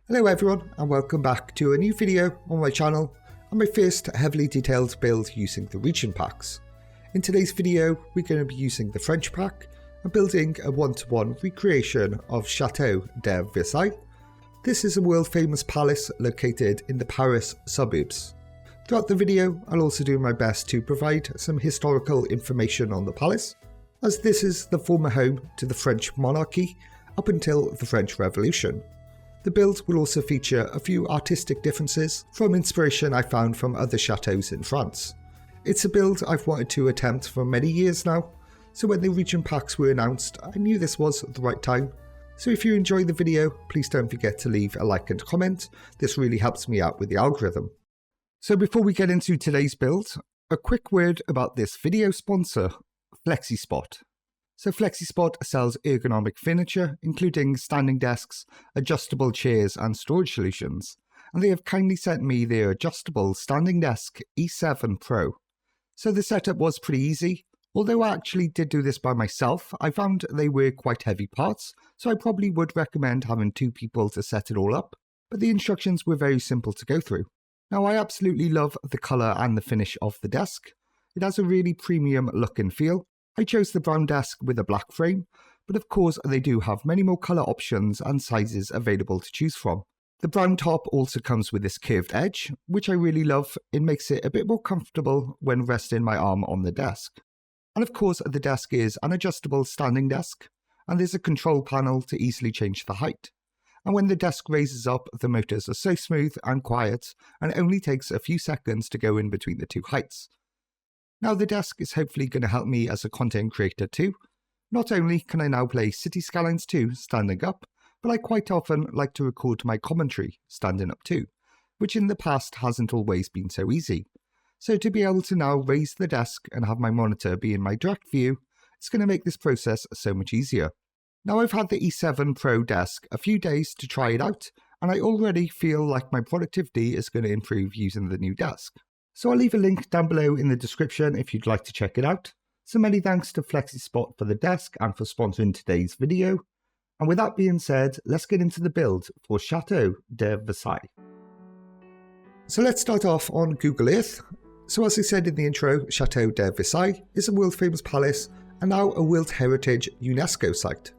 Hello everyone and welcome back to a new video on my channel and my first heavily detailed build using the region packs. In today's video we're going to be using the French pack and building a one-to-one recreation of Chateau De Versailles. This is a world famous palace located in the Paris suburbs. Throughout the video I'll also do my best to provide some historical information on the palace, as this is the former home to the French Monarchy up until the French Revolution. The build will also feature a few artistic differences from inspiration I found from other chateaux in France. It's a build I've wanted to attempt for many years now, so when the region packs were announced I knew this was the right time. So if you enjoy the video, please don't forget to leave a like and comment, this really helps me out with the algorithm. So before we get into today's build, a quick word about this video sponsor, Flexispot. So Flexispot sells ergonomic furniture, including standing desks, adjustable chairs and storage solutions, and they have kindly sent me their adjustable standing desk E7 Pro. So the setup was pretty easy. Although I actually did do this by myself, I found they were quite heavy parts, so I probably would recommend having two people to set it all up, but the instructions were very simple to go through. Now I absolutely love the colour and the finish of the desk. It has a really premium look and feel. I chose the brown desk with a black frame, but of course they do have many more colour options and sizes available to choose from. The brown top also comes with this curved edge, which I really love. It makes it a bit more comfortable when resting my arm on the desk. And of course the desk is an adjustable standing desk, and there's a control panel to easily change the height. And when the desk raises up, the motors are so smooth and quiet, and it only takes a few seconds to go in between the two heights. Now the desk is hopefully going to help me as a content creator too. Not only can I now play City Skylines 2 standing up, but I quite often like to record my commentary standing up too, which in the past hasn't always been so easy. So to be able to now raise the desk and have my monitor be in my direct view, it's going to make this process so much easier. Now I've had the E7 Pro desk a few days to try it out, and I already feel like my productivity is going to improve using the new desk. So I'll leave a link down below in the description if you'd like to check it out. So many thanks to Flexispot for the desk and for sponsoring today's video. And with that being said, let's get into the build for Chateau De Versailles. So let's start off on Google Earth. So as I said in the intro, Chateau De Versailles is a world famous palace and now a World Heritage UNESCO site.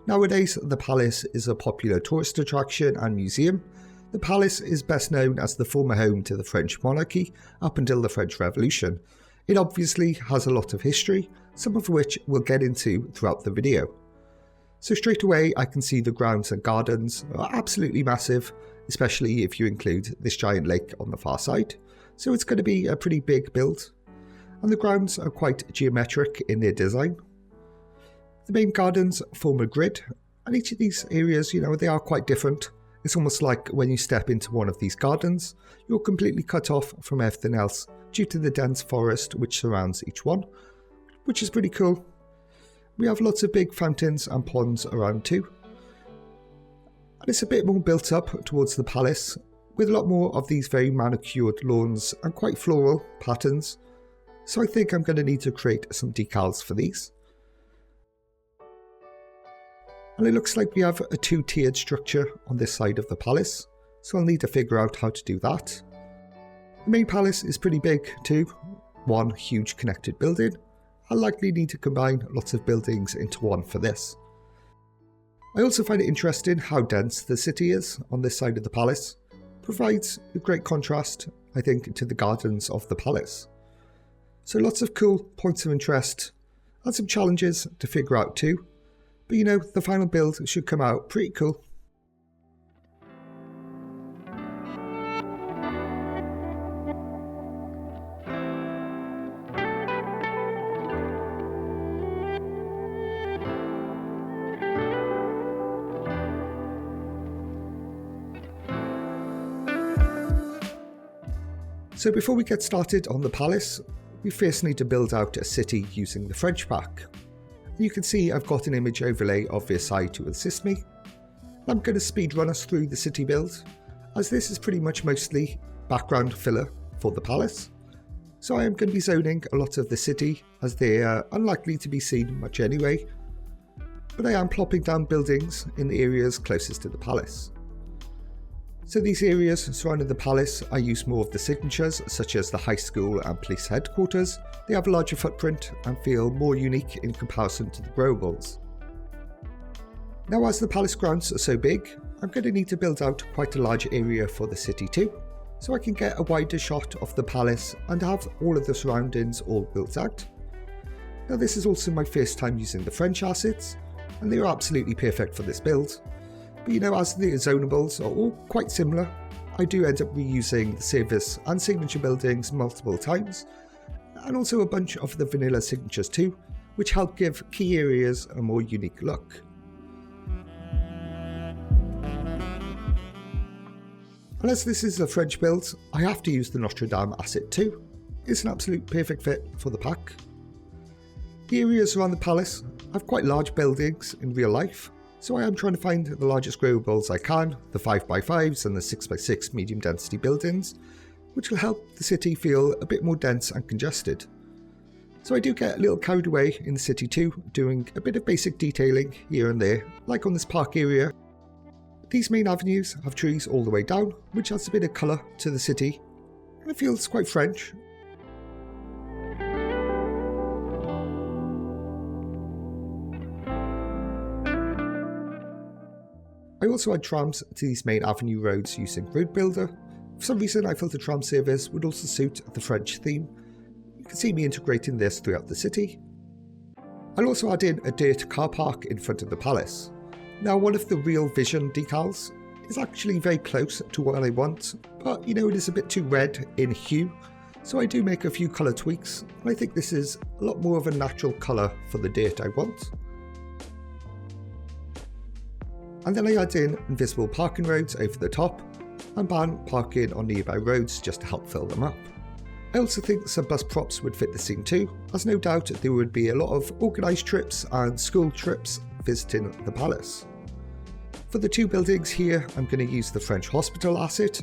Nowadays, the palace is a popular tourist attraction and museum. The palace is best known as the former home to the French monarchy up until the French Revolution. It obviously has a lot of history, some of which we'll get into throughout the video. So straight away I can see the grounds and gardens are absolutely massive, especially if you include this giant lake on the far side. So it's going to be a pretty big build. And the grounds are quite geometric in their design. The main gardens form a grid, and each of these areas, they are quite different. It's almost like when you step into one of these gardens, you're completely cut off from everything else due to the dense forest which surrounds each one, which is pretty cool. We have lots of big fountains and ponds around too. And it's a bit more built up towards the palace, with a lot more of these very manicured lawns and quite floral patterns. So I think I'm going to need to create some decals for these. And it looks like we have a two-tiered structure on this side of the palace, so I'll need to figure out how to do that. The main palace is pretty big too, one huge connected building. I'll likely need to combine lots of buildings into one for this. I also find it interesting how dense the city is on this side of the palace. Provides a great contrast, I think, to the gardens of the palace. So lots of cool points of interest and some challenges to figure out too. But the final build should come out pretty cool. So before we get started on the palace, we first need to build out a city using the French pack. You can see I've got an image overlay of Versailles to assist me. I'm going to speed run us through the city build, as this is pretty much mostly background filler for the palace. So I am going to be zoning a lot of the city, as they are unlikely to be seen much anyway, but I am plopping down buildings in the areas closest to the palace. So these areas surrounding the palace, I use more of the signatures, such as the high school and police headquarters. They have a larger footprint and feel more unique in comparison to the Growables. Now, as the palace grounds are so big, I'm going to need to build out quite a large area for the city too, so I can get a wider shot of the palace and have all of the surroundings all built out. Now, this is also my first time using the French assets, and they are absolutely perfect for this build. But you know, as the zonables are all quite similar, I do end up reusing the service and signature buildings multiple times, and also a bunch of the vanilla signatures too, which help give key areas a more unique look. And as this is a French build, I have to use the Notre Dame asset too. It's an absolute perfect fit for the pack. The areas around the palace have quite large buildings in real life, so I am trying to find the largest Growables I can, the 5x5s and the 6x6 medium density buildings, which will help the city feel a bit more dense and congested. So I do get a little carried away in the city too, doing a bit of basic detailing here and there, like on this park area. These main avenues have trees all the way down, which adds a bit of colour to the city, and it feels quite French. I also add trams to these main avenue roads using Road Builder. For some reason I felt a tram service would also suit the French theme. You can see me integrating this throughout the city. I'll also add in a dirt car park in front of the palace. Now, one of the Real Vision decals is actually very close to what I want, but you know, it is a bit too red in hue, so I do make a few colour tweaks, and I think this is a lot more of a natural colour for the dirt I want. And then I add in invisible parking roads over the top, and ban parking on nearby roads just to help fill them up. I also think some bus props would fit the scene too, as no doubt there would be a lot of organised trips and school trips visiting the palace. For the two buildings here, I'm going to use the French hospital asset,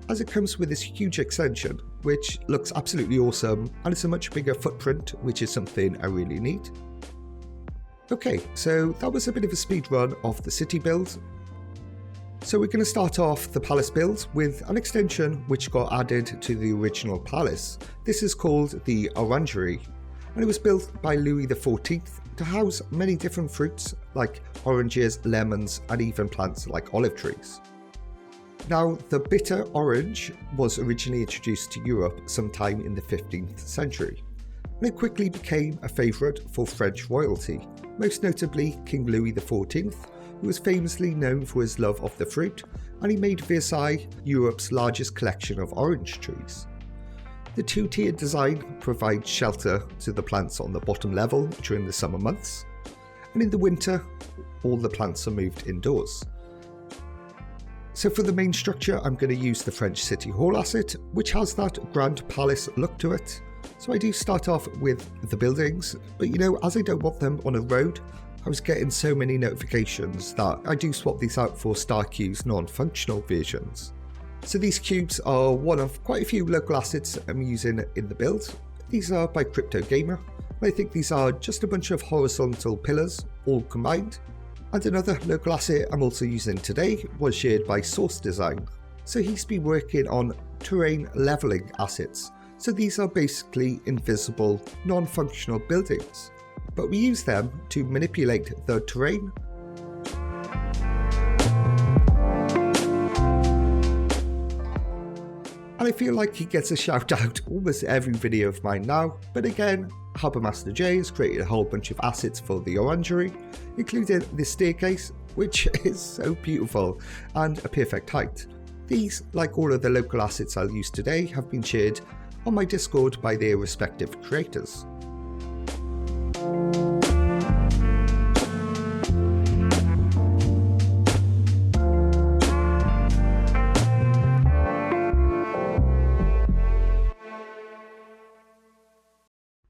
as it comes with this huge extension, which looks absolutely awesome, and it's a much bigger footprint, which is something I really need. Okay, so that was a bit of a speed run of the city build. So we're going to start off the palace build with an extension which got added to the original palace. This is called the Orangerie, and it was built by Louis XIV to house many different fruits like oranges, lemons, and even plants like olive trees. Now, the bitter orange was originally introduced to Europe sometime in the 15th century, and it quickly became a favourite for French royalty, most notably King Louis XIV, who was famously known for his love of the fruit, and he made Versailles Europe's largest collection of orange trees. The two-tiered design provides shelter to the plants on the bottom level during the summer months, and in the winter, all the plants are moved indoors. So for the main structure, I'm going to use the French City Hall asset, which has that grand palace look to it. So I do start off with the buildings, but you know, as I don't want them on a road, I was getting so many notifications that I do swap these out for StarQ's non-functional versions. So these cubes are one of quite a few local assets I'm using in the build. These are by Crypto Gamer, and I think these are just a bunch of horizontal pillars all combined. And another local asset I'm also using today was shared by Source Design. So he's been working on terrain leveling assets. So these are basically invisible, non-functional buildings, but we use them to manipulate the terrain. And I feel like he gets a shout out almost every video of mine now, but again, Harbour Master J has created a whole bunch of assets for the Orangerie, including this staircase, which is so beautiful and a perfect height. These, like all of the local assets I'll use today, have been shared on my Discord by their respective creators.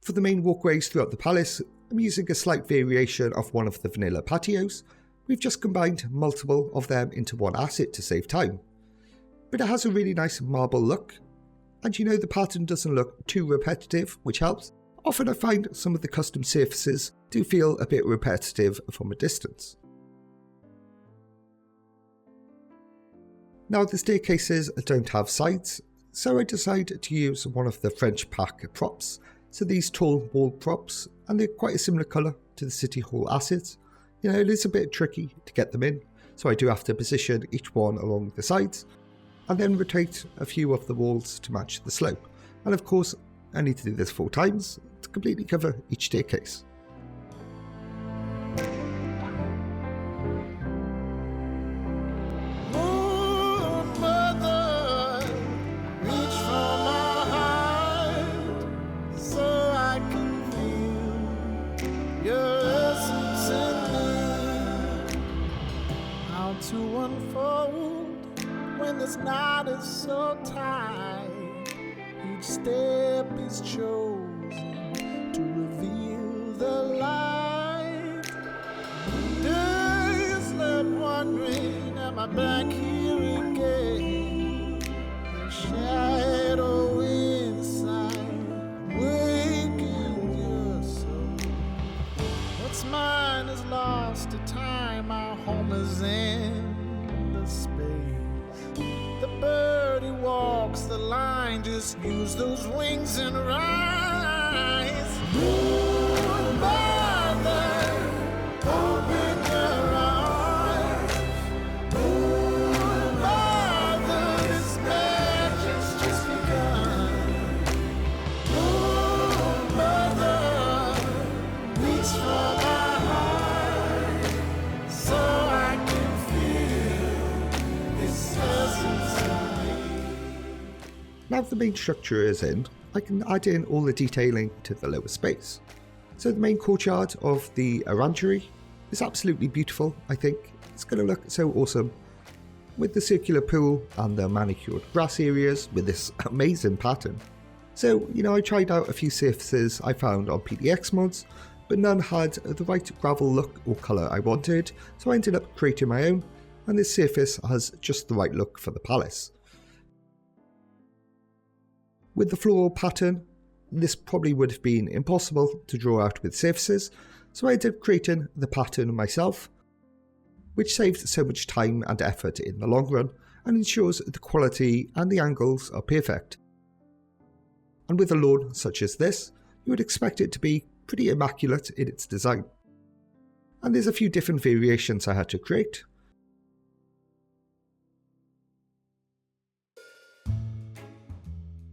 For the main walkways throughout the palace, I'm using a slight variation of one of the vanilla patios. We've just combined multiple of them into one asset to save time. But it has a really nice marble look, and you know, the pattern doesn't look too repetitive, which helps. Often I find some of the custom surfaces do feel a bit repetitive from a distance. Now the staircases don't have sides, so I decided to use one of the French pack props. So these tall wall props, and they're quite a similar colour to the City Hall assets. You know, it is a bit tricky to get them in, so I do have to position each one along the sides, and then rotate a few of the walls to match the slope. And of course, I need to do this 4 times to completely cover each staircase. To unfold when this knot is so tight, each step is chosen to reveal the light. Days left wondering, am I back here again? The shadow inside waking your soul. What's mine is lost to time, our home is in the space. The birdie walks the line, just use those wings and rise. Moon mother, open your eyes. Moon mother, this magic's just begun. Moon mother, reach for my heart, so I can feel this essence of me. Now that the main structure is in, I can add in all the detailing to the lower space. So the main courtyard of the Orangerie is absolutely beautiful, I think. It's going to look so awesome with the circular pool and the manicured grass areas with this amazing pattern. So, you know, I tried out a few surfaces I found on PDX mods, but none had the right gravel look or colour I wanted, so I ended up creating my own, and this surface has just the right look for the palace. With the floral pattern, this probably would have been impossible to draw out with surfaces, so I ended up creating the pattern myself, which saves so much time and effort in the long run and ensures the quality and the angles are perfect. And with a lawn such as this, you would expect it to be pretty immaculate in its design. And there's a few different variations I had to create.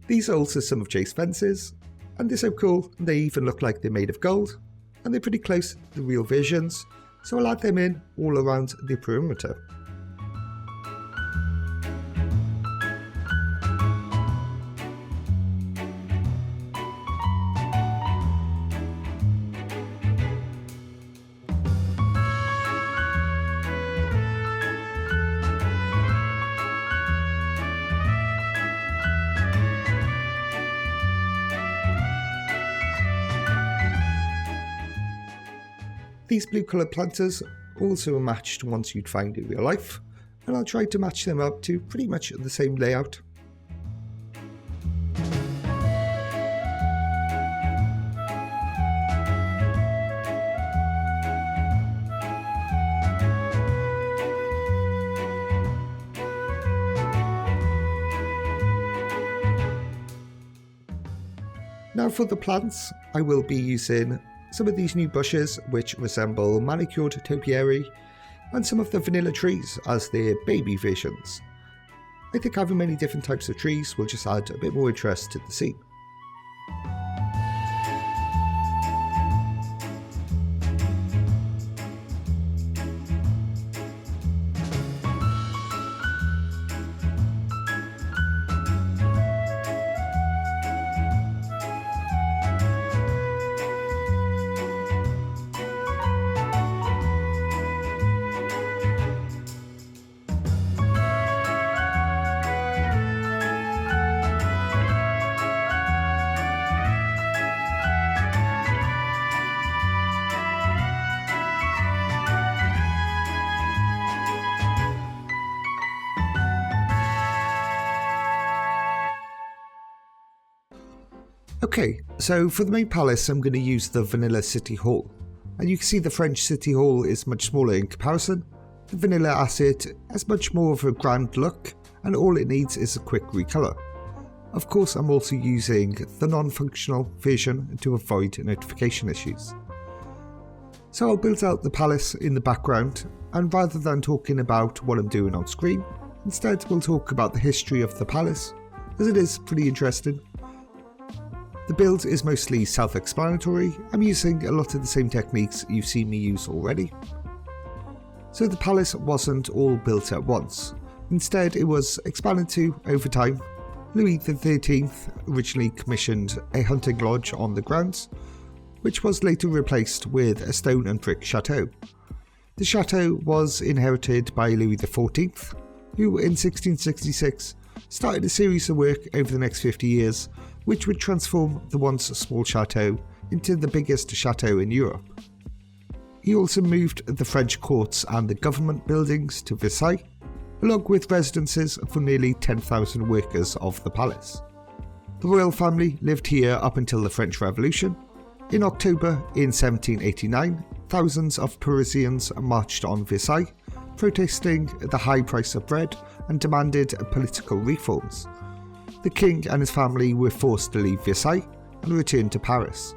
These are also some of Jay's fences, and they're so cool, they even look like they're made of gold, and they're pretty close to the real versions, so I'll add them in all around the perimeter. These blue coloured planters also are matched ones you'd find in real life, and I'll try to match them up to pretty much the same layout. Now for the plants, I will be using some of these new bushes which resemble manicured topiary, and some of the vanilla trees as their baby versions. I think having many different types of trees will just add a bit more interest to the scene. Okay, so for the main palace I'm going to use the vanilla City Hall, and you can see the French City Hall is much smaller in comparison, The vanilla asset has much more of a grand look, and all it needs is a quick recolor. Of course, I'm also using the non-functional version to avoid notification issues. So I'll build out the palace in the background, and rather than talking about what I'm doing on screen, instead we'll talk about the history of the palace, as it is pretty interesting. The build is mostly self-explanatory. I'm using a lot of the same techniques you've seen me use already. So the palace wasn't all built at once. Instead, it was expanded to over time. Louis XIII originally commissioned a hunting lodge on the grounds, which was later replaced with a stone and brick chateau. The chateau was inherited by Louis XIV, who in 1666 started a series of work over the next 50 years, which would transform the once small chateau into the biggest chateau in Europe. He also moved the French courts and the government buildings to Versailles, along with residences for nearly 10,000 workers of the palace. The royal family lived here up until the French Revolution. In October in 1789, thousands of Parisians marched on Versailles, protesting the high price of bread and demanded political reforms. The king and his family were forced to leave Versailles and return to Paris.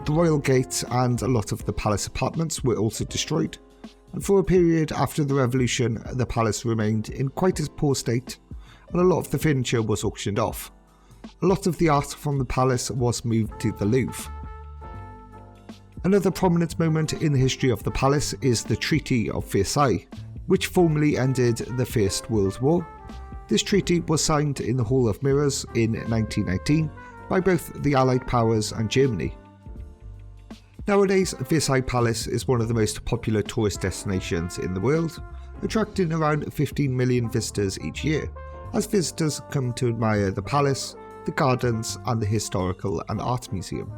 The royal gates and a lot of the palace apartments were also destroyed, and for a period after the revolution the palace remained in quite a poor state, and a lot of the furniture was auctioned off. A lot of the art from the palace was moved to the Louvre. Another prominent moment in the history of the palace is the Treaty of Versailles, which formally ended the First World War. This treaty was signed in the Hall of Mirrors in 1919 by both the Allied powers and Germany. Nowadays, Versailles Palace is one of the most popular tourist destinations in the world, attracting around 15 million visitors each year, as visitors come to admire the palace, the gardens, and the historical and art museum.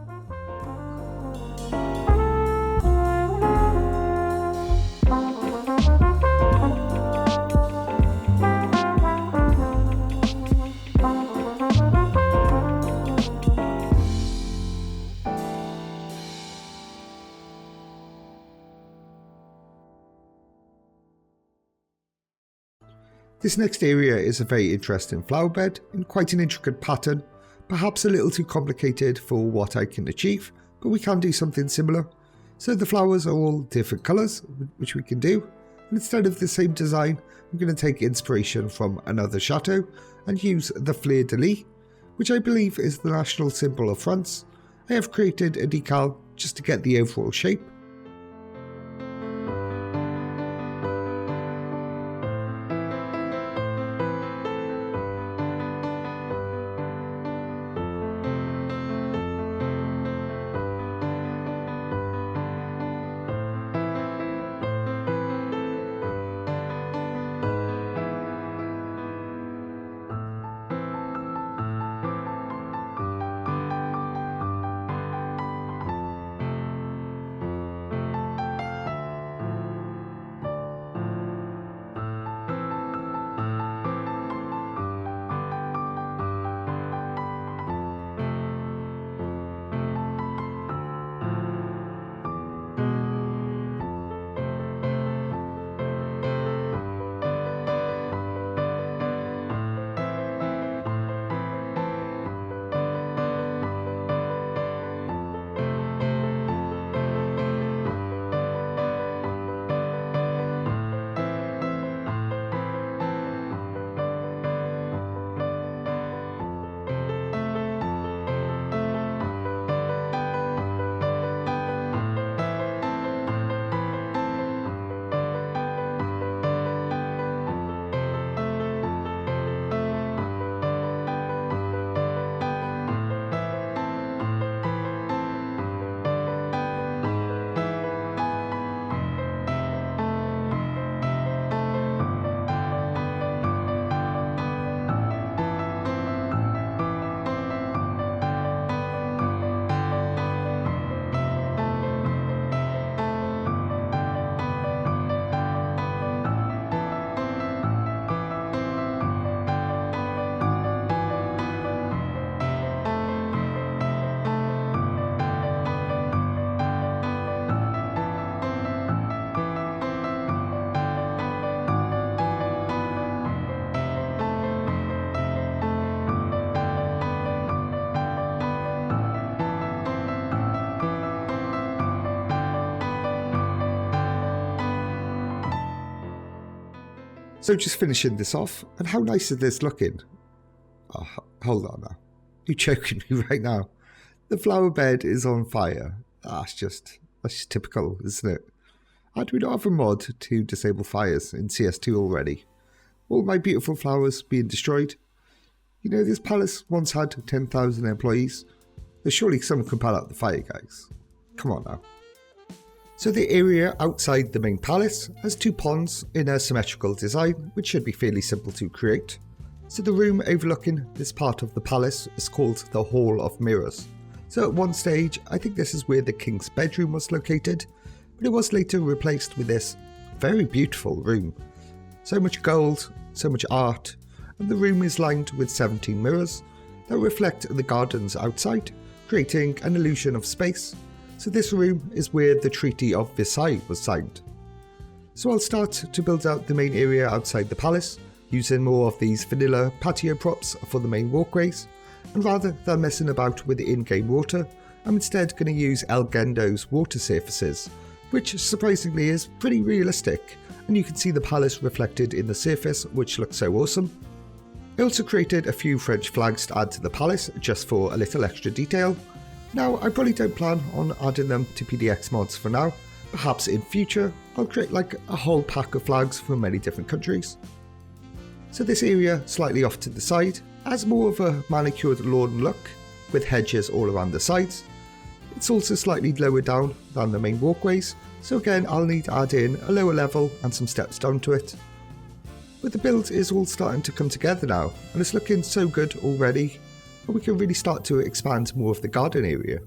This next area is a very interesting flower bed in quite an intricate pattern, perhaps a little too complicated for what I can achieve, but we can do something similar. So the flowers are all different colours, which we can do, and instead of the same design, I'm going to take inspiration from another chateau and use the fleur-de-lis, which I believe is the national symbol of France. I have created a decal just to get the overall shape. So just finishing this off, and how nice is this looking? Oh, hold on now. You're choking me right now. The flower bed is on fire. That's just typical, isn't it? And we don't have a mod to disable fires in CS2 already. All my beautiful flowers being destroyed. You know, this palace once had 10,000 employees. There's surely someone can put out the fire, guys. Come on now. So the area outside the main palace has two ponds in a symmetrical design, which should be fairly simple to create. So the room overlooking this part of the palace is called the Hall of Mirrors. So at one stage, I think this is where the king's bedroom was located, but it was later replaced with this very beautiful room. So much gold, so much art, and the room is lined with 17 mirrors that reflect the gardens outside, creating an illusion of space. So this room is where the Treaty of Versailles was signed. So I'll start to build out the main area outside the palace, using more of these vanilla patio props for the main walkways, and rather than messing about with the in-game water, I'm instead going to use Elgendo's water surfaces, which surprisingly is pretty realistic, and you can see the palace reflected in the surface, which looks so awesome. I also created a few French flags to add to the palace just for a little extra detail. Now I probably don't plan on adding them to PDX mods for now, perhaps in future I'll create like a whole pack of flags from many different countries. So this area slightly off to the side has more of a manicured lawn look with hedges all around the sides. It's also slightly lower down than the main walkways, so again I'll need to add in a lower level and some steps down to it. But the build is all starting to come together now, and it's looking so good already, and we can really start to expand more of the garden area.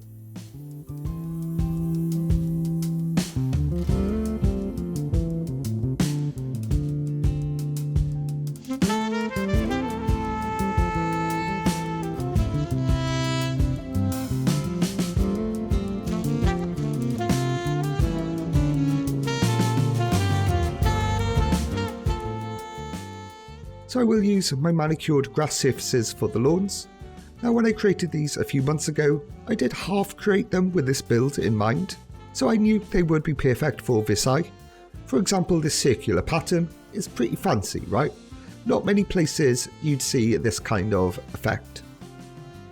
So I will use my manicured grass surfaces for the lawns. Now when I created these a few months ago, I did half create them with this build in mind, so I knew they would be perfect for Versailles. For example, this circular pattern is pretty fancy, right? Not many places you'd see this kind of effect.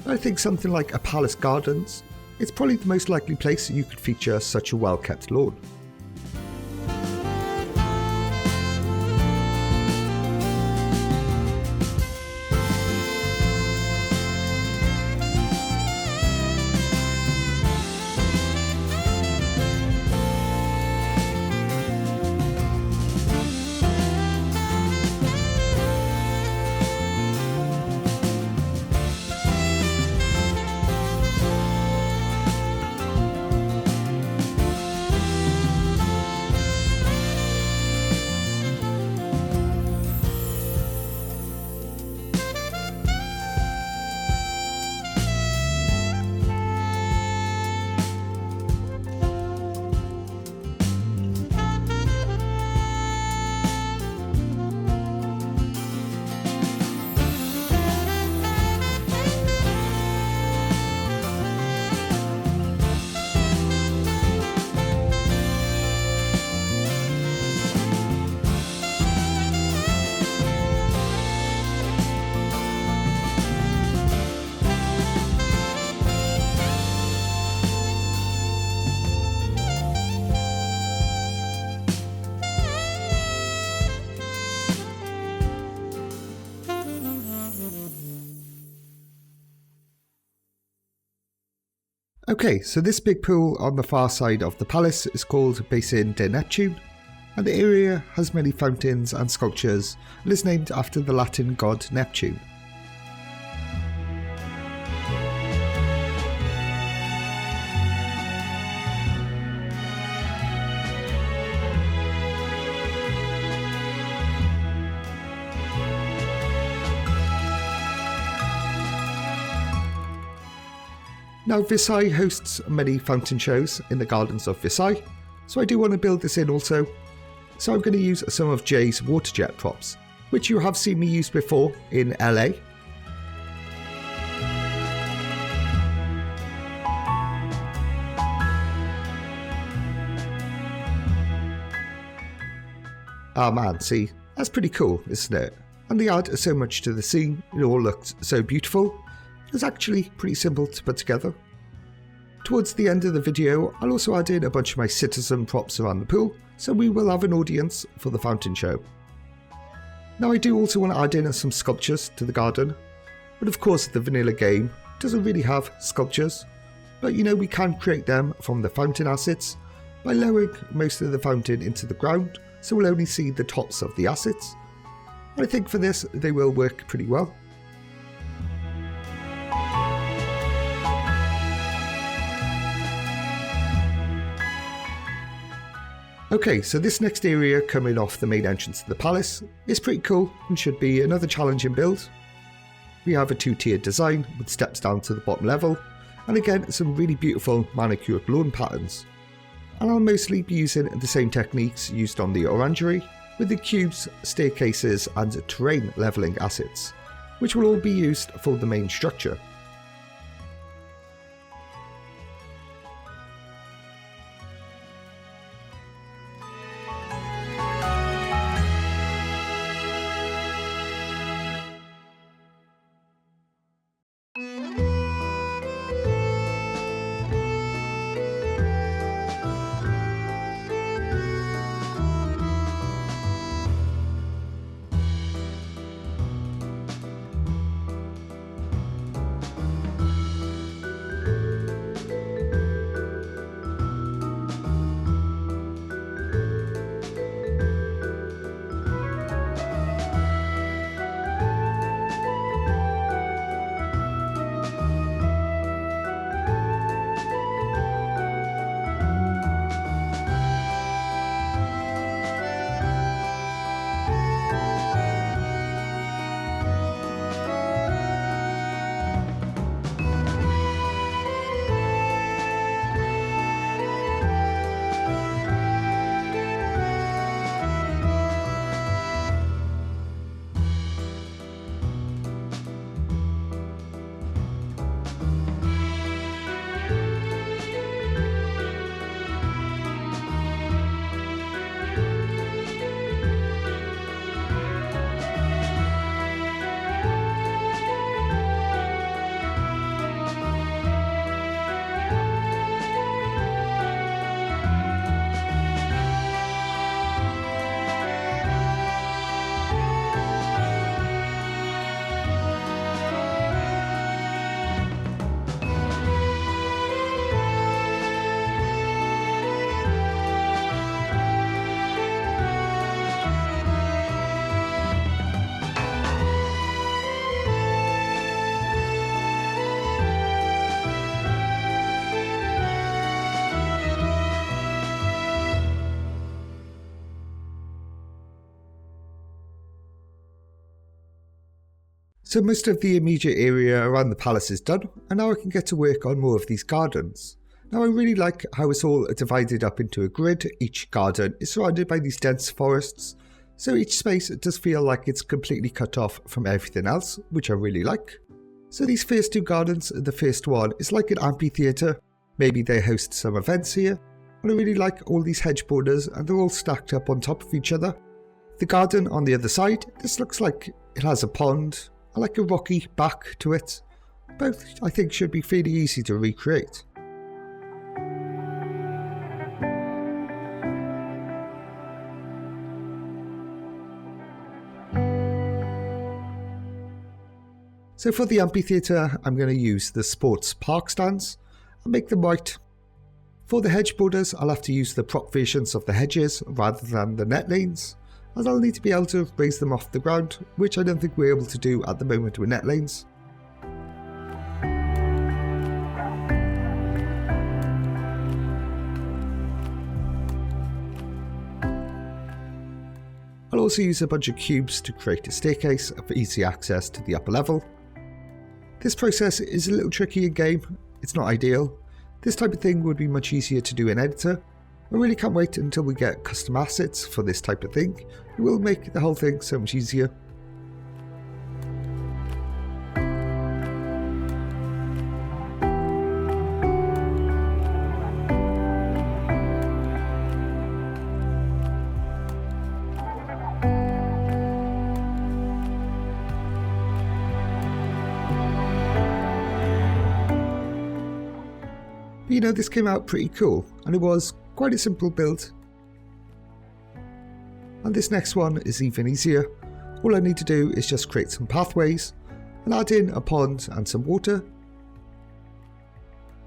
I think something like a palace gardens, it's probably the most likely place you could feature such a well kept lawn. Okay, so this big pool on the far side of the palace is called Basin de Neptune, and the area has many fountains and sculptures and is named after the Latin god Neptune. Now Versailles hosts many fountain shows in the gardens of Versailles, so I do want to build this in also. So I'm going to use some of Jay's water jet props, which you have seen me use before in LA. Ah man, see, That's pretty cool, isn't it? And they add so much to the scene, it all looked so beautiful. It was actually pretty simple to put together. Towards the end of the video, I'll also add in a bunch of my citizen props around the pool, so we will have an audience for the fountain show. Now I do also want to add in some sculptures to the garden, but of course the vanilla game doesn't really have sculptures, but we can create them from the fountain assets by lowering most of the fountain into the ground, so we'll only see the tops of the assets. I think for this they will work pretty well. Okay, so this next area coming off the main entrance to the palace is pretty cool and should be another challenging build. We have a two-tiered design with steps down to the bottom level, and again some really beautiful manicured lawn patterns. And I'll mostly be using the same techniques used on the Orangerie, with the cubes, staircases and terrain levelling assets, which will all be used for the main structure. So most of the immediate area around the palace is done, and now I can get to work on more of these gardens. Now I really like how it's all divided up into a grid. Each garden is surrounded by these dense forests, so each space does feel like it's completely cut off from everything else, which I really like. So these first two gardens, the first one is like an amphitheatre, maybe they host some events here, and I really like all these hedge borders and they're all stacked up on top of each other. The garden on the other side, this looks like it has a pond, I like a rocky back to it. Both I think should be fairly easy to recreate. So for the amphitheatre, I'm going to use the sports park stands and make them white. For the hedge borders, I'll have to use the prop versions of the hedges rather than the net lanes, as I'll need to be able to raise them off the ground, which I don't think we're able to do at the moment with net lanes. I'll also use a bunch of cubes to create a staircase for easy access to the upper level. This process is a little tricky in game, it's not ideal. This type of thing would be much easier to do in editor. I really can't wait until we get custom assets for this type of thing. It will make the whole thing so much easier. you know, this came out pretty cool, and it was quite a simple build. And this next one is even easier. All I need to do is just create some pathways and add in a pond and some water.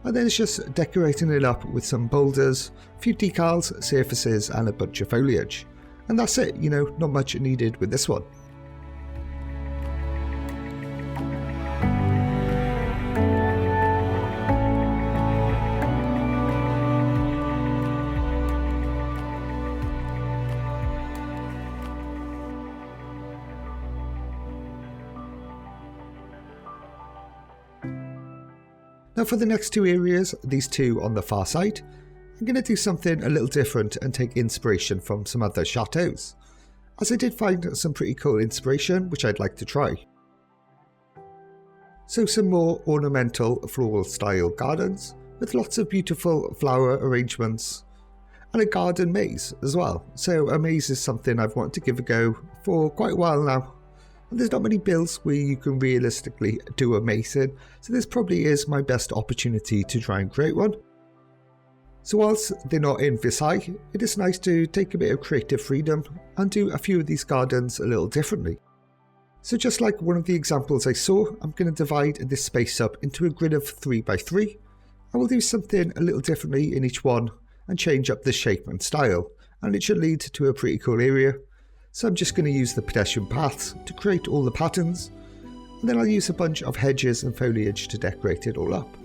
And then it's just decorating it up with some boulders, a few decals, surfaces and a bunch of foliage. And that's it, you know, not much needed with this one. Now for the next two areas, these two on the far side, I'm going to do something a little different and take inspiration from some other chateaus, as I did find some pretty cool inspiration which I'd like to try. So some more ornamental floral style gardens with lots of beautiful flower arrangements and a garden maze as well. So a maze is something I've wanted to give a go for quite a while now. And there's not many builds where you can realistically do a maze in, so this probably is my best opportunity to try and create one. So whilst they're not in Versailles, it is nice to take a bit of creative freedom and do a few of these gardens a little differently. So just like one of the examples I saw, I'm going to divide this space up into a grid of 3x3. I will do something a little differently in each one and change up the shape and style, and it should lead to a pretty cool area. So I'm just going to use the pedestrian paths to create all the patterns, and then I'll use a bunch of hedges and foliage to decorate it all up.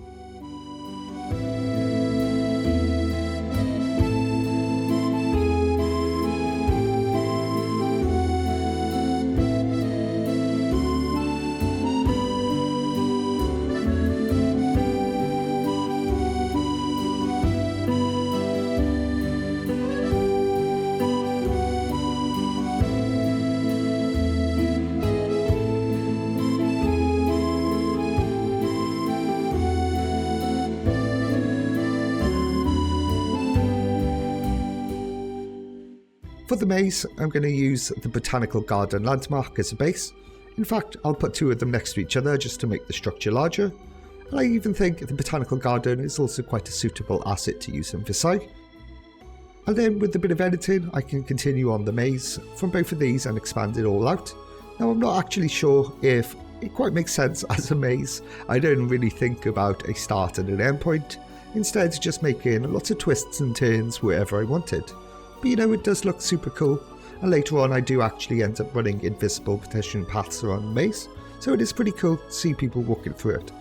For the maze, I'm going to use the Botanical Garden landmark as a base. In fact, I'll put two of them next to each other just to make the structure larger. And I even think the Botanical Garden is also quite a suitable asset to use in Versailles. And then with a bit of editing, I can continue on the maze from both of these and expand it all out. Now I'm not actually sure if it quite makes sense as a maze. I don't really think about a start and an end point, instead just making lots of twists and turns wherever I wanted. But you know, it does look super cool, and later on I do actually end up running invisible pedestrian paths around the maze, so it is pretty cool to see people walking through it.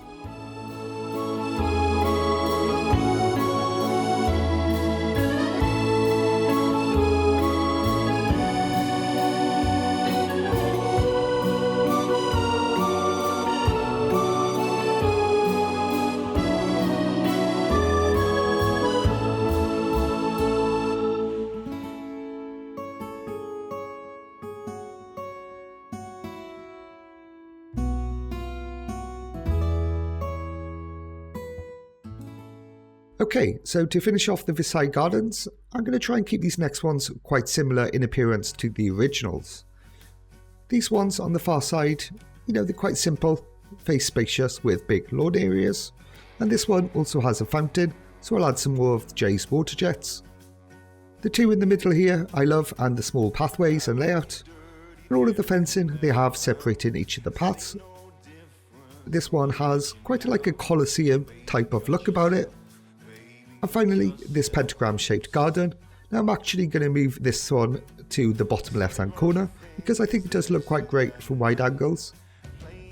Okay, so to finish off the Versailles Gardens, I'm going to try and keep these next ones quite similar in appearance to the originals. These ones on the far side, you know, they're quite simple, face spacious with big lawn areas, and this one also has a fountain, so I'll add some more of Jay's water jets. The two in the middle here I love, and the small pathways and layout, and all of the fencing they have separating each of the paths. This one has quite like a Colosseum type of look about it. And finally, this pentagram shaped garden. Now I'm actually going to move this one to the bottom left hand corner because I think it does look quite great from wide angles.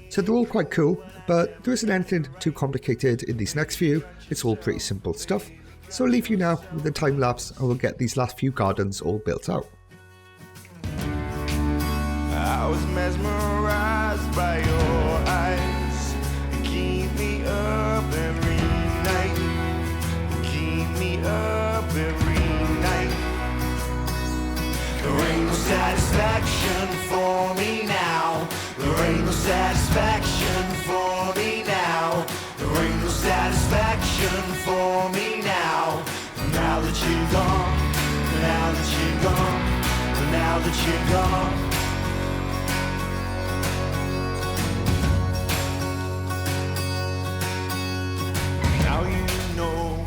So they're all quite cool, but there isn't anything too complicated in these next few. It's all pretty simple stuff. So I'll leave you now with the time lapse and we'll get these last few gardens all built out. I was mesmerized by your eyes. Keep me up every night. Keep me up every night. There ain't no satisfaction for me now. There ain't no satisfaction for me now. There ain't no satisfaction for me now. Now that you're gone, now that you're gone, now that you're gone. Now you know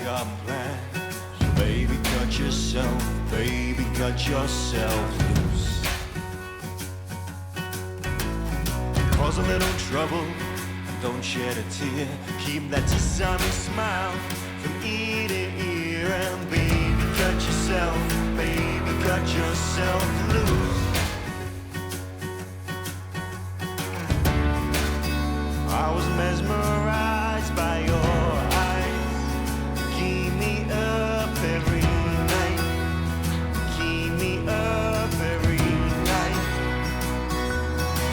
got plans. So baby, cut yourself loose. Cause a little trouble, don't shed a tear. Keep that sunny smile from ear to ear. And baby, cut yourself loose. I was mesmerized by your eyes. Keep me up every night. Keep me up every night.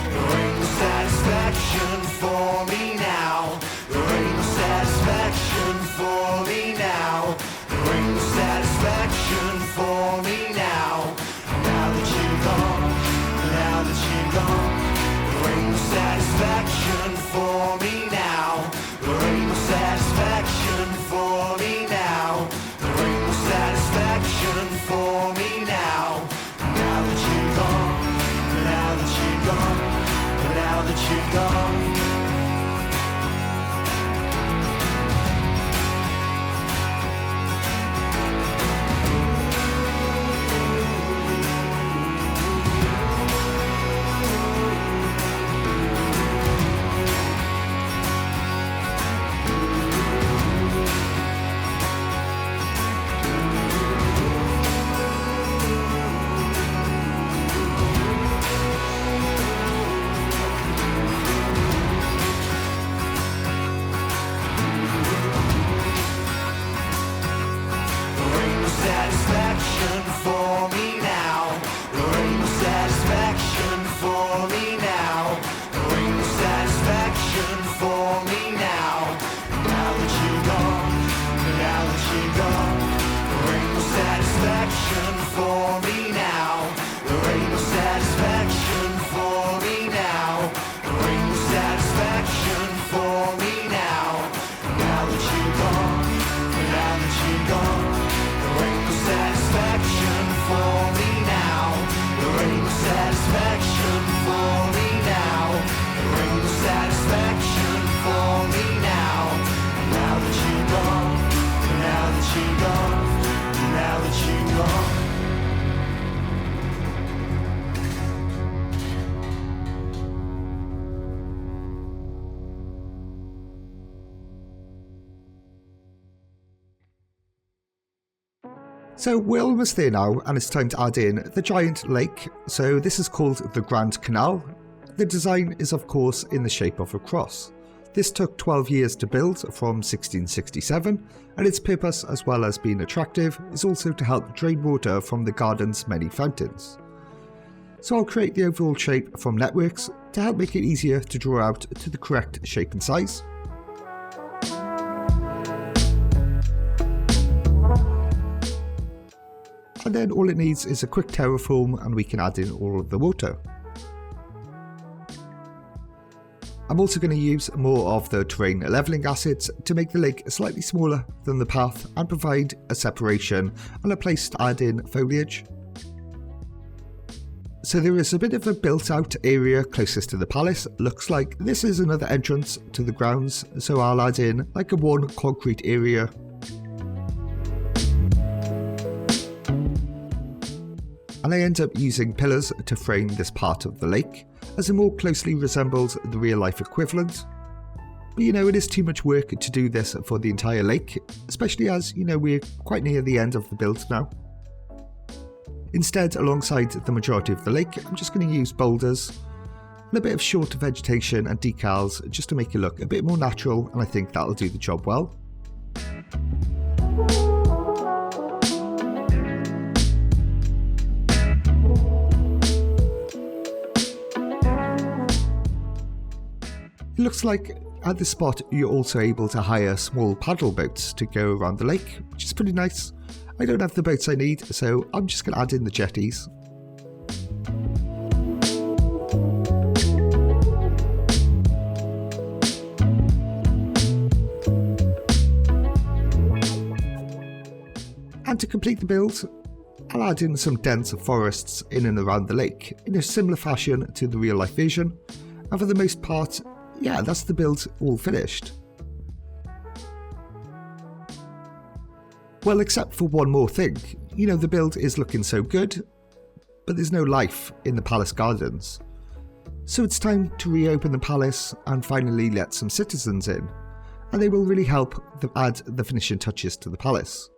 There ain't no satisfaction for me now. There ain't no satisfaction for me now. There ain't no satisfaction for me now. Now that you're gone, now that you're gone. There ain't no satisfaction for me now. There ain't no satisfaction for me now. There ain't no satisfaction for me now. Now that you're gone, now that you're gone, now that you're gone. Satisfaction for me now. There ain't no satisfaction for me now. There ain't no satisfaction for me now. Now that you're gone, now that you're gone. There ain't no satisfaction for me now. There ain't no satisfaction for me now. There ain't no satisfaction for me now. Now that you're gone, now that you're gone. There ain't no satisfaction for me now. There ain't no satisfaction for me now. There ain't no satisfaction for me now. Now that you're gone, now that you're gone, now that you're gone. So we're almost there now, and it's time to add in the giant lake. So this is called the Grand Canal. The design is of course in the shape of a cross. This took 12 years to build from 1667, and its purpose, as well as being attractive, is also to help drain water from the garden's many fountains. So I'll create the overall shape from networks to help make it easier to draw out to the correct shape and size. And then all it needs is a quick terraform and we can add in all of the water. I'm also going to use more of the terrain leveling assets to make the lake slightly smaller than the path and provide a separation and a place to add in foliage. So there is a bit of a built out area closest to the palace. Looks like this is another entrance to the grounds, so I'll add in like a one concrete area. And I end up using pillars to frame this part of the lake, as it more closely resembles the real life equivalent. But you know, it is too much work to do this for the entire lake, especially as, you know, we're quite near the end of the build now. Instead, alongside the majority of the lake, I'm just going to use boulders and a bit of short vegetation and decals just to make it look a bit more natural, and I think that'll do the job well. It looks like at this spot you're also able to hire small paddle boats to go around the lake, which is pretty nice. I don't have the boats I need, so I'm just going to add in the jetties. And to complete the build, I'll add in some dense forests in and around the lake in a similar fashion to the real life version, and for the most part, yeah, that's the build all finished. Well, except for one more thing. You know, the build is looking so good, but there's no life in the palace gardens. So it's time to reopen the palace and finally let some citizens in, and they will really help add the finishing touches to the palace.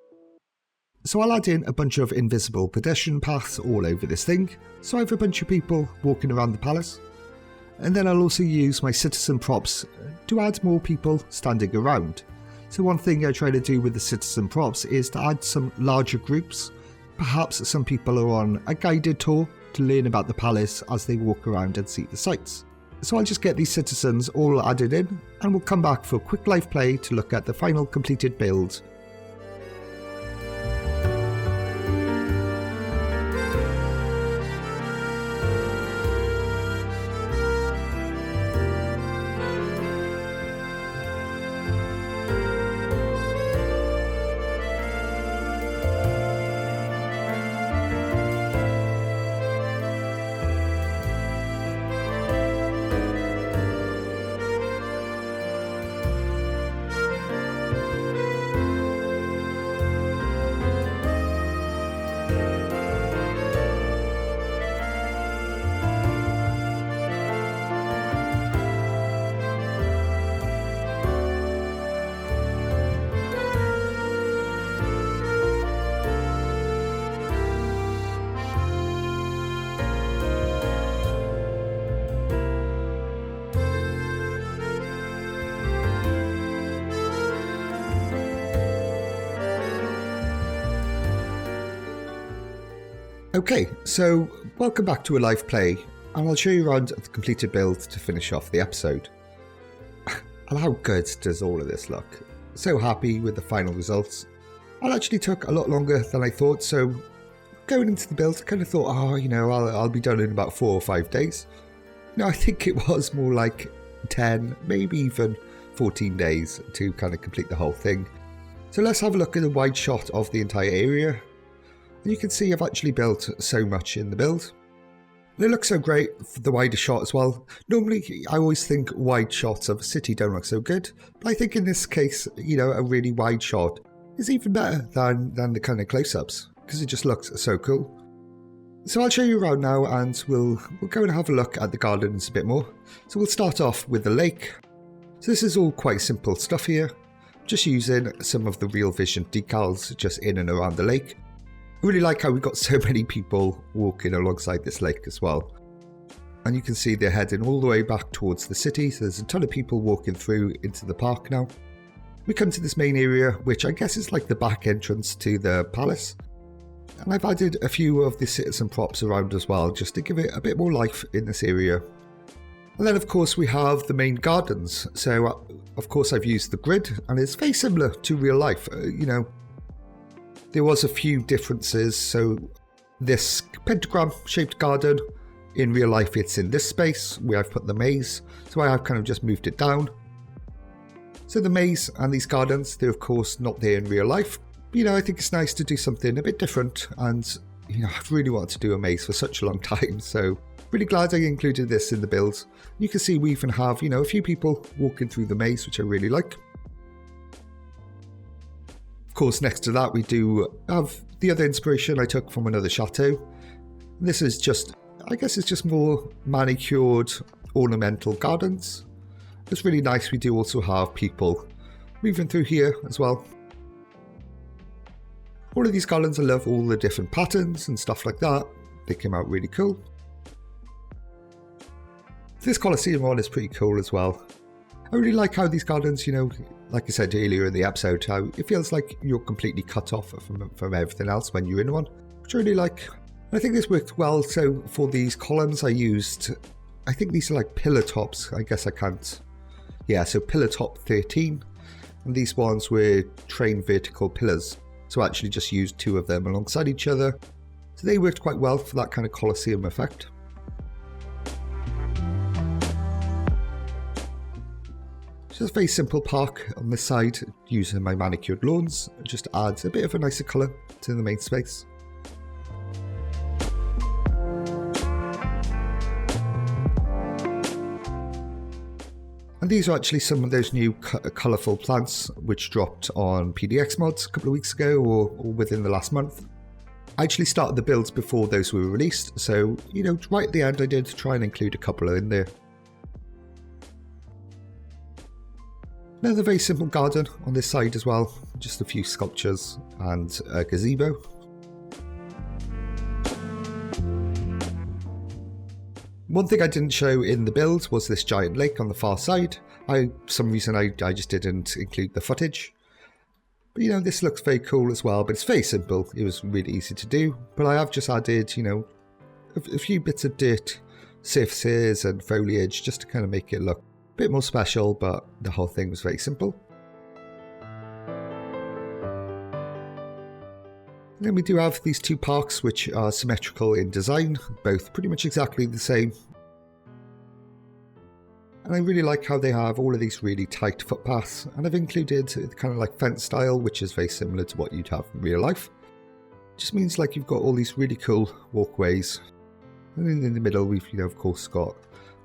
So I'll add in a bunch of invisible pedestrian paths all over this thing, so I have a bunch of people walking around the palace. And then I'll also use my citizen props to add more people standing around. So one thing I try to do with the citizen props is to add some larger groups. Perhaps some people are on a guided tour to learn about the palace as they walk around and see the sights. So I'll just get these citizens all added in, and we'll come back for a quick live play to look at the final completed build. Okay, so welcome back to a live play, and I'll show you around the completed build to finish off the episode. And how good does all of this look? So happy with the final results. It actually took a lot longer than I thought, so going into the build I kind of thought, oh, you know, I'll be done in about 4 or 5 days. No, I think it was more like 10, maybe even 14 days to kind of complete the whole thing. So let's have a look at a wide shot of the entire area. And you can see I've actually built so much in the build. And it looks so great for the wider shot as well. Normally I always think wide shots of a city don't look so good, but I think in this case, you know, a really wide shot is even better than the kind of close-ups, because it just looks so cool. So I'll show you around now, and we'll go and have a look at the gardens a bit more. So we'll start off with the lake. So this is all quite simple stuff here. Just using some of the Real Vision decals just in and around the lake. I really like how we've got so many people walking alongside this lake as well. And you can see they're heading all the way back towards the city, so there's a ton of people walking through into the park now. We come to this main area, which I guess is like the back entrance to the palace. And I've added a few of the citizen props around as well, just to give it a bit more life in this area. And then of course we have the main gardens. So of course I've used the grid, and it's very similar to real life, you know. There was a few differences, so this pentagram shaped garden, in real life it's in this space where I've put the maze, so I have kind of just moved it down. So the maze and these gardens, they're of course not there in real life. You know, I think it's nice to do something a bit different, and you know, I've really wanted to do a maze for such a long time, so really glad I included this in the build. You can see we even have, you know, a few people walking through the maze, which I really like. Of course, next to that we do have the other inspiration I took from another chateau. This is just, I guess it's just more manicured ornamental gardens. It's really nice. We do also have people moving through here as well. All of these gardens, I love all the different patterns and stuff like that. They came out really cool. This Colosseum one is pretty cool as well. I really like how these gardens, you know, like I said earlier in the episode, how it feels like you're completely cut off from everything else when you're in one, which I really like. And I think this worked well. So for these columns I used, I think these are like pillar tops. I guess I can't. Yeah, so pillar top 13. And these ones were train vertical pillars. So I actually just used 2 of them alongside each other. So they worked quite well for that kind of Colosseum effect. Just a very simple park on this side, using my manicured lawns, just to add a bit of a nicer colour to the main space. And these are actually some of those new colourful plants which dropped on PDX mods a couple of weeks ago or within the last month. I actually started the builds before those were released, so, you know, right at the end I did try and include a couple in there. Another very simple garden on this side as well, just a few sculptures and a gazebo. One thing I didn't show in the build was this giant lake on the far side. For some reason I just didn't include the footage. But, you know, this looks very cool as well, but it's very simple. It was really easy to do, but I have just added, you know, a few bits of dirt, surfaces and foliage just to kind of make it look a bit more special, but the whole thing was very simple. And then we do have these two parks which are symmetrical in design, both pretty much exactly the same. And I really like how they have all of these really tight footpaths, and I've included kind of like fence style, which is very similar to what you'd have in real life. It just means like you've got all these really cool walkways, and in the middle we've, you know, of course got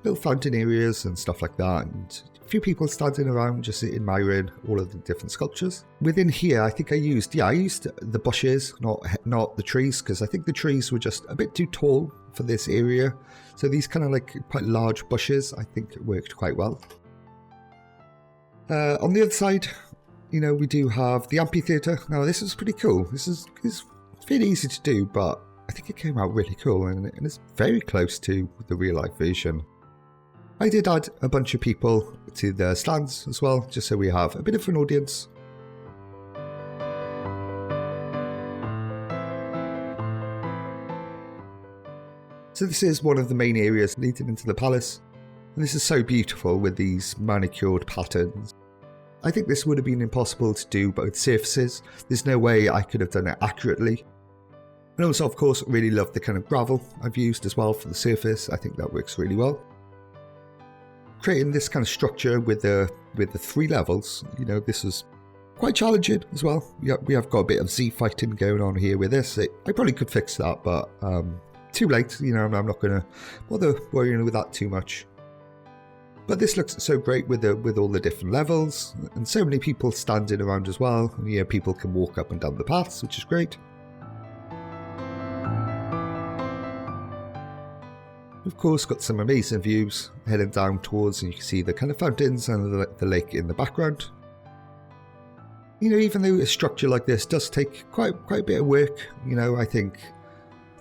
little fountain areas and stuff like that, and a few people standing around just admiring all of the different sculptures. Within here, I think I used the bushes, not the trees, because I think the trees were just a bit too tall for this area. So these kind of like quite large bushes, I think it worked quite well. On the other side, you know, we do have the amphitheatre. Now this is pretty cool. It's fairly easy to do, but I think it came out really cool, and it's very close to the real life version. I did add a bunch of people to the stands as well, just so we have a bit of an audience. So this is one of the main areas leading into the palace, and this is so beautiful with these manicured patterns. I think this would have been impossible to do both surfaces. There's no way I could have done it accurately. And also, of course, really love the kind of gravel I've used as well for the surface. I think that works really well. Creating this kind of structure with the 3 levels, you know, this is quite challenging as well. We have got a bit of Z fighting going on here with this. I probably could fix that, but too late. You know, I'm not going to bother worrying with that too much. But this looks so great with all the different levels, and so many people standing around as well. And, yeah, people can walk up and down the paths, which is great. Of course, got some amazing views heading down towards, and you can see the kind of fountains and the lake in the background. You know, even though a structure like this does take quite a bit of work, you know, I think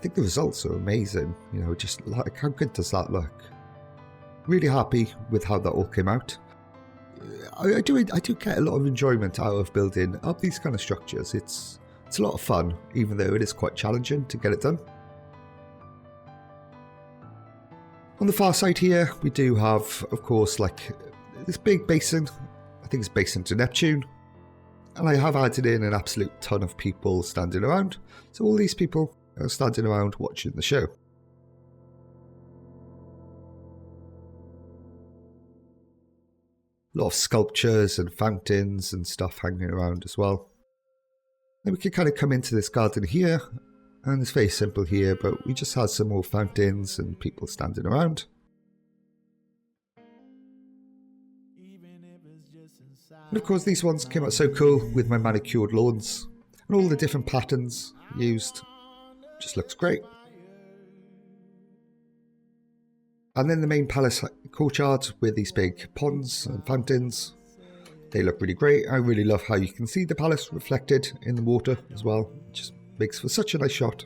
the results are amazing. You know, just like, how good does that look? Really happy with how that all came out. I do get a lot of enjoyment out of building up these kind of structures. It's a lot of fun, even though it is quite challenging to get it done. On the far side here, we do have, of course, like this big basin. I think it's Basin to Neptune. And I have added in an absolute ton of people standing around. So all these people are standing around watching the show. A lot of sculptures and fountains and stuff hanging around as well. Then we can kind of come into this garden here. And it's very simple here, but we just had some more fountains and people standing around. And of course these ones came out so cool with my manicured lawns. And all the different patterns used. Just looks great. And then the main palace courtyard with these big ponds and fountains. They look really great. I really love how you can see the palace reflected in the water as well. It just makes for such a nice shot.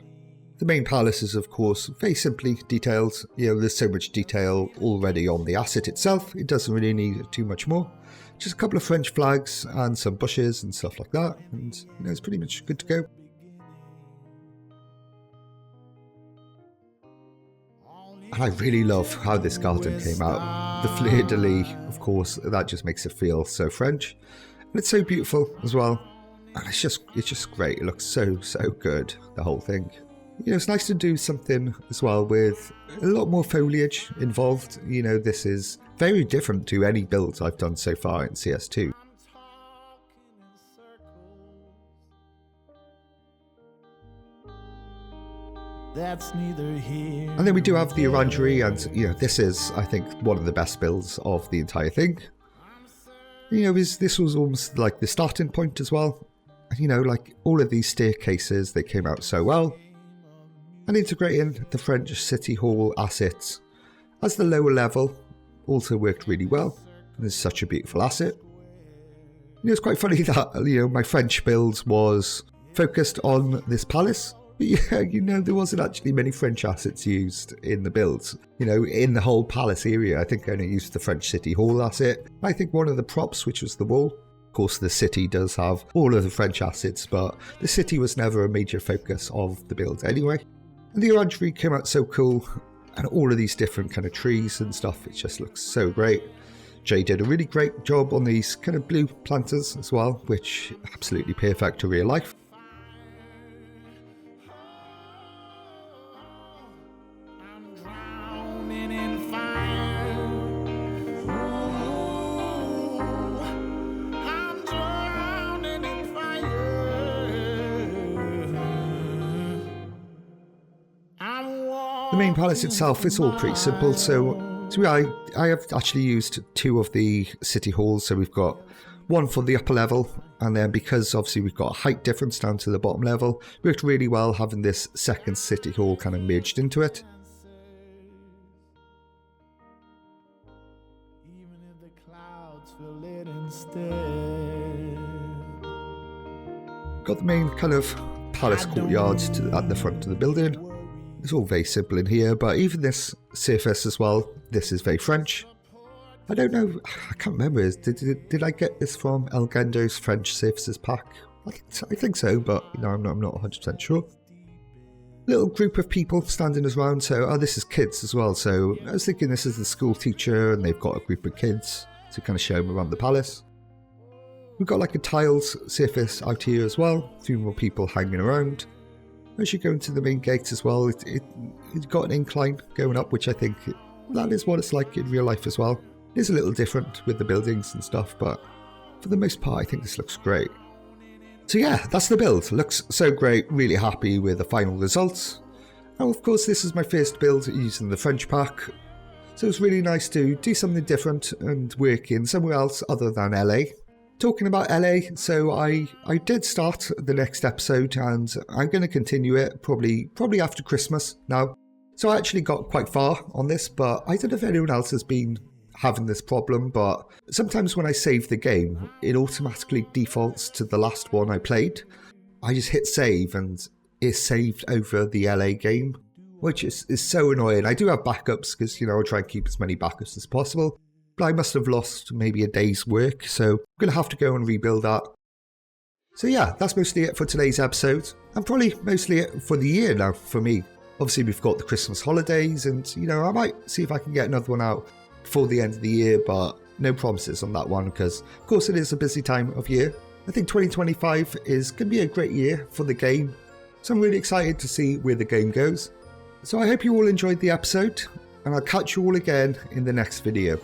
The main palace is, of course, very simply detailed. You know, there's so much detail already on the asset itself. It doesn't really need too much more. Just a couple of French flags and some bushes and stuff like that. And, you know, it's pretty much good to go. And I really love how this garden came out. The fleur-de-lis, of course, that just makes it feel so French. And it's so beautiful as well. And it's just great. It looks so good, the whole thing. You know, it's nice to do something as well with a lot more foliage involved. You know, this is very different to any builds I've done so far in CS2. That's neither here. And then we do have the Orangerie, and you know, this is, I think, one of the best builds of the entire thing. You know, this was almost like the starting point as well. You know, like all of these staircases, they came out so well. And integrating the French City Hall assets as the lower level also worked really well. And it's such a beautiful asset. You know, it's quite funny that, you know, my French build was focused on this palace. But yeah, you know, there wasn't actually many French assets used in the builds. You know, in the whole palace area, I think I only used the French City Hall asset. I think one of the props, which was the wall. Of course, the city does have all of the French assets, but the city was never a major focus of the build anyway. And the Orangerie came out so cool, and all of these different kind of trees and stuff, it just looks so great. Jay did a really great job on these kind of blue planters as well, which absolutely perfect to real life. The main palace itself is all pretty simple, so I have actually used two of the city halls. So we've got one for the upper level, and then because obviously we've got a height difference down to the bottom level, it worked really well having this second city hall kind of merged into it. Got the main kind of palace courtyard at the front of the building. It's all very simple in here, but even this surface as well, this is very French. I don't know, I can't remember, did I get this from El Gendo's French Surfaces pack? I think so, but you know, I'm not 100% sure. Little group of people standing around, so this is kids as well, so I was thinking this is the school teacher and they've got a group of kids to kind of show them around the palace. We've got like a tiles surface out here as well, a few more people hanging around. As you go into the main gate as well, it's got an incline going up, which I think that is what it's like in real life as well. It is a little different with the buildings and stuff, but for the most part, I think this looks great. So yeah, that's the build. Looks so great, really happy with the final results. And of course, this is my first build using the French pack. So it's really nice to do something different and work in somewhere else other than LA. Talking about LA, so I did start the next episode and I'm going to continue it probably after Christmas now. So I actually got quite far on this, but I don't know if anyone else has been having this problem, but sometimes when I save the game, it automatically defaults to the last one I played. I just hit save and it's saved over the LA game, which is so annoying. I do have backups because, you know, I try and keep as many backups as possible. But I must have lost maybe a day's work, so I'm going to have to go and rebuild that. So yeah, that's mostly it for today's episode, and probably mostly it for the year now for me. Obviously we've got the Christmas holidays, and you know, I might see if I can get another one out before the end of the year, but no promises on that one because of course it is a busy time of year. I think 2025 is going to be a great year for the game, so I'm really excited to see where the game goes. So I hope you all enjoyed the episode, and I'll catch you all again in the next video.